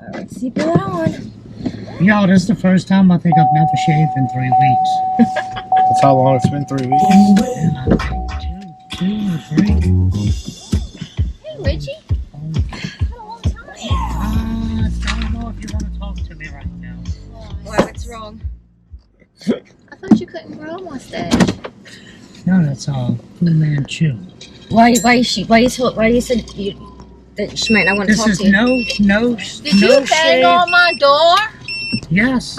Alright, seat it on. Yo, this is the first time I think I've never shaved in 3 weeks. That's how long it's been, 3 weeks? Yeah, I think two or three. Hey, Richie. Been a long time. I don't know if you want to talk to me right now. Why? What's wrong? I thought you couldn't grow a mustache. No, that's all. Fu Manchu. Why you said that she might not want to This talk is to you? no. Did you bang on my door? Yes.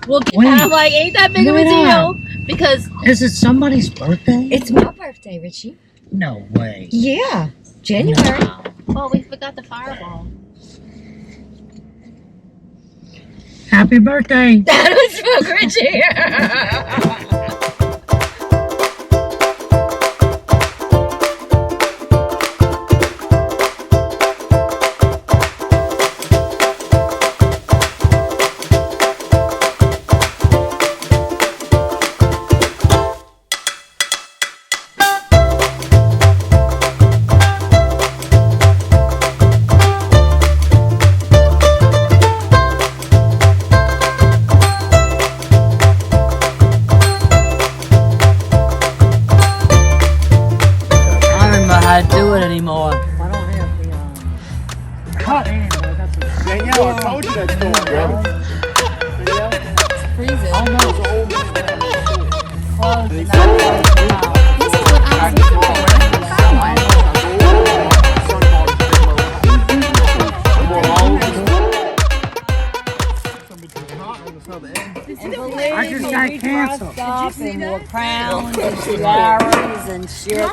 Well, When? I'm like, ain't that big of a When? deal? Because Is it somebody's birthday? it's my birthday, Richie. No way. Yeah, January. No. Oh, we forgot the fireball. Happy birthday. That was for Richie. Do it anymore. I don't have the cut in, but that's a Danielle, I told you that story, bro. Danielle? Freeze it. Oh no. Close it. This is what I was looking for. I just got canceled. And more crowns and tiaras and shit.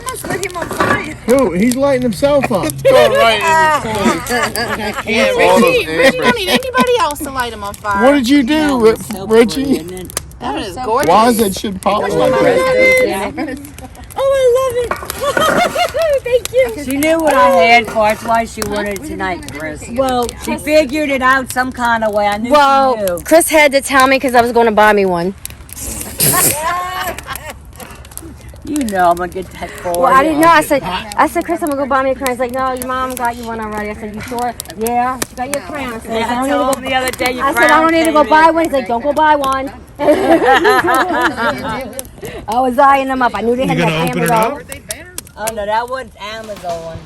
Who? He's lighting himself up. Richie don't need anybody else to light him on fire. What did you do, Richie? That is gorgeous. Why is that shit popping like that? Oh, I love it. Thank you. She knew what I had for. That's why she wanted it tonight, Chris. Well, She figured it out some kind of way. I knew she knew. Chris had to tell me because I was going to buy me one. You know I'm gonna get that for Well, you. I didn't know. I said, Chris, I'm gonna go buy me a crown. He's like, no, your mom got you one already. I said, you sure? Yeah, she got you a crown. I said, I told him the other day you I said, I don't need to go buy one. He's like, don't go buy one. I was eyeing them up. I knew they had that Amazon. Oh no, that was Amazon.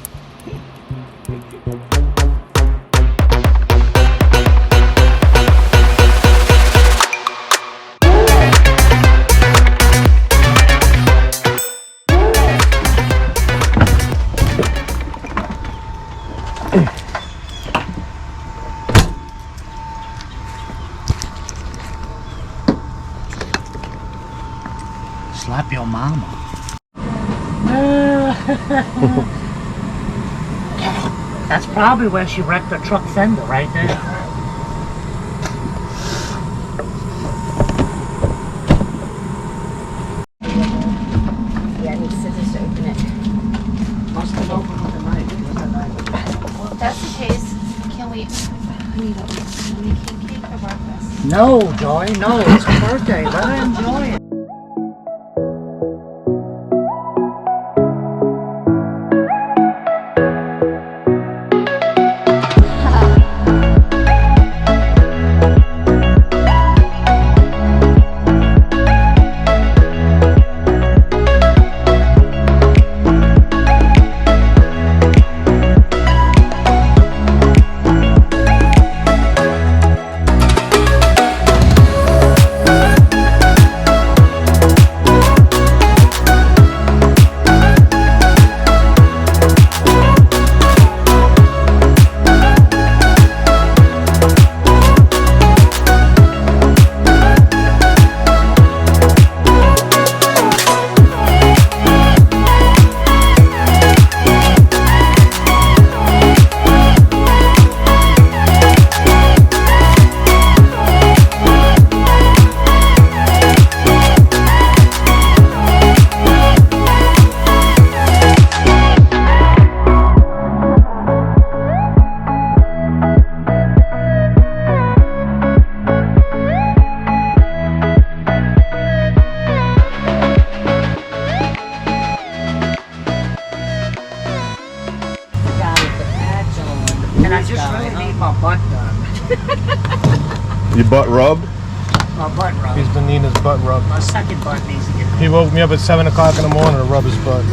Slap your mama. That's probably where she wrecked her truck fender, right there. Yeah, I need scissors to open it. Must have opened with a knife. Well, if that's the case, can we need a king cake for breakfast? No, Joy, no, it's her birthday. Let her enjoy it. Your butt rubbed? My butt rub. He's been needing his butt rubbed. My second butt needs to get. He woke me up at 7 o'clock in the morning to rub his butt.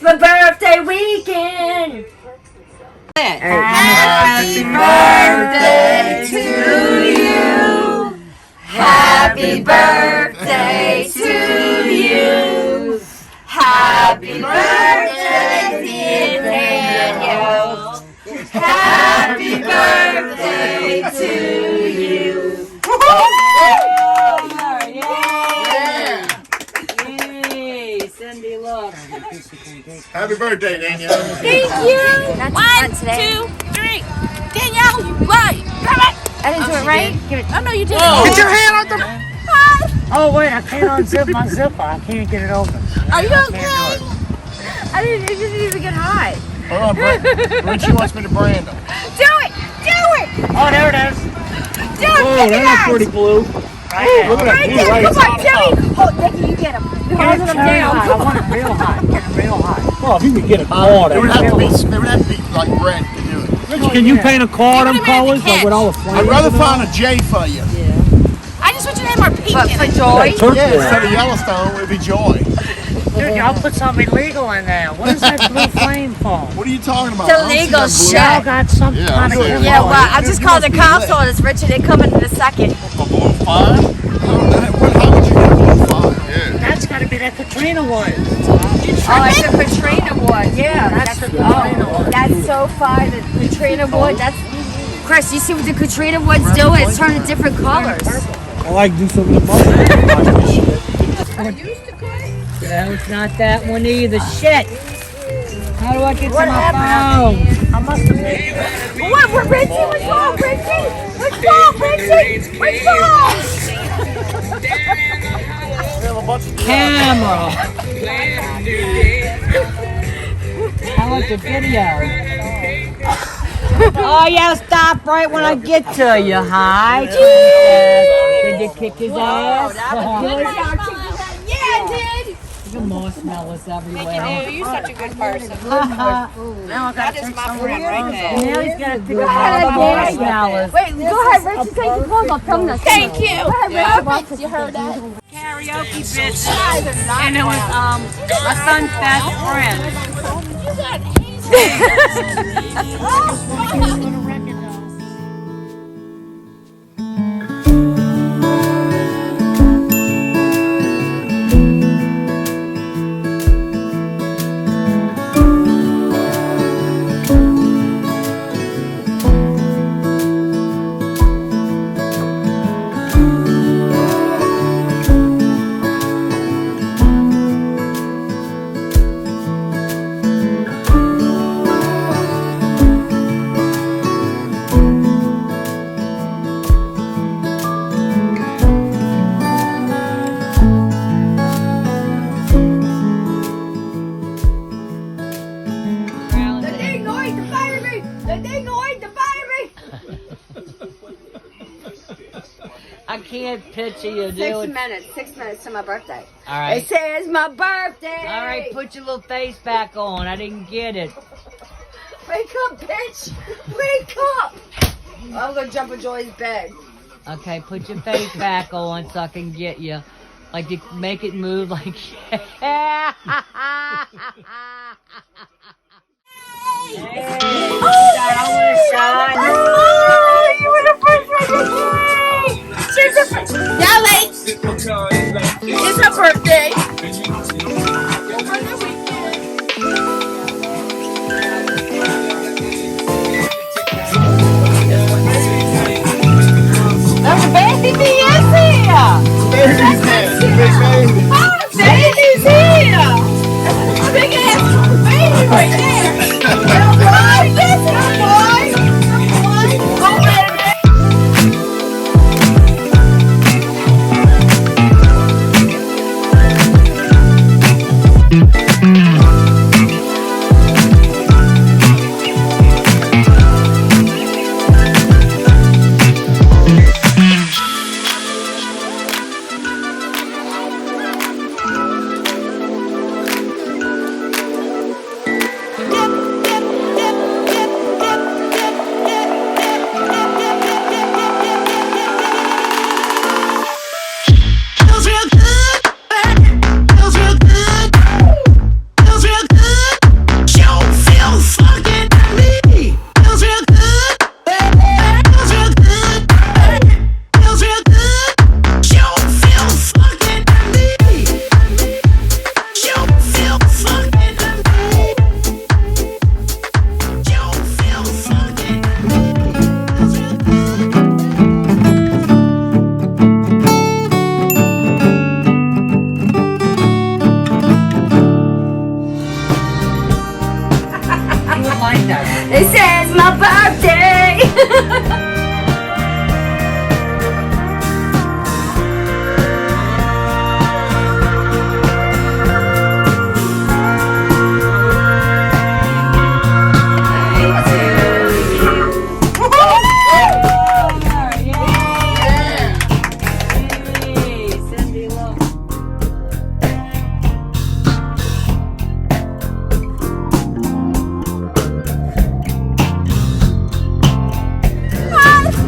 My birthday weekend. Happy birthday to you. Happy birthday to you. Happy birthday, dear Danielle. Happy birthday to you. Yay, Cindy, look. Happy birthday, Danielle. Thank you. 1, 2, 3. Danielle, right. Come on. I didn't do it right. Give it. Oh, no, you didn't. Get your hand out the... Oh wait, I can't unzip my zipper. I can't get it open. Are you I okay? can't do I didn't. It didn't even get hot. Hold on, Richie wants me to brand them. Do it. Do it. it. Oh, there it is. Do it. Oh, that's pretty blue. Right there. Look at that Right blue there. right Come on, Jimmy. Oh, Dickie, you get him. You're Get holding it him very down. hot. I Come on. want it real hot. Get it real hot. Well, if you could get a card, It would have to be like red to do it. Can you paint a card on colors like with all the flames? I'd rather find a J for you. I just want you to have more pink But in for it. joy. Yeah, instead of Yellowstone, it would be Joy. Dude, y'all put something illegal in there. What is that blue flame for? What are you talking about? It's I don't see illegal that blue. shit. Y'all got some Yeah, kind of I'm chemical. Yeah, well, I You just called the must be cops lit. on us, Richard. They coming in a second. A blue fire? How would you get a blue fire? Yeah. That's got to be that Katrina wood. Oh, it's a Katrina wood. Yeah, That's the Katrina wood. That's so fine. The Katrina wood. That's Chris. You see what the Katrina wood's doing? It's turning different colors. I like to do some of the most. No, it's not that one either. Shit. How do I get to my phone? I must have been. What, Richie? What's wrong, Richie? What's wrong, Richie? What's wrong? Camera. I want the video. Oh, yeah, stop right when I get to you, hi. Did you kick his ass? Yeah, I did. The marshmallows everywhere. You're such a good person. Now I got That to is take my some friend right there. Now he's gonna pick up ahead, all the Gary. marshmallows. Wait, go ahead, Richie. Take your clothes off. Come this. Thank you. Go ahead, Richie. Watch this. You heard that? Karaoke bitch. And it was my son's best friend. I can't picture you, dude. 6 minutes to my birthday. All right. It says my birthday. All right, put your little face back on. I didn't get it. Wake up, bitch. Wake up. I'm gonna jump in Joy's bed. Okay, put your face back on so I can get you. Like you make it move like yeah. You were the first one to She's the first. Yelly. It's her birthday. Baby is here! Baby's here. Big baby. Baby's here! That's a big ass baby right there! Little boy! Yes, little boy! Go baby! It says my birthday!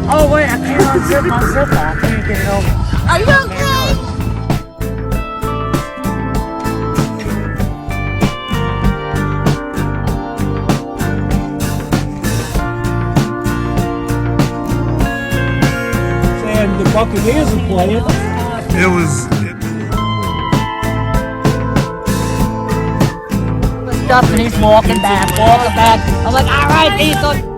Oh wait, I can't unzip my zipper. I can't get it over. Are you okay? And the Buccaneers are playing. It was. Stuff and he's walking back. I'm like, all right, he's on.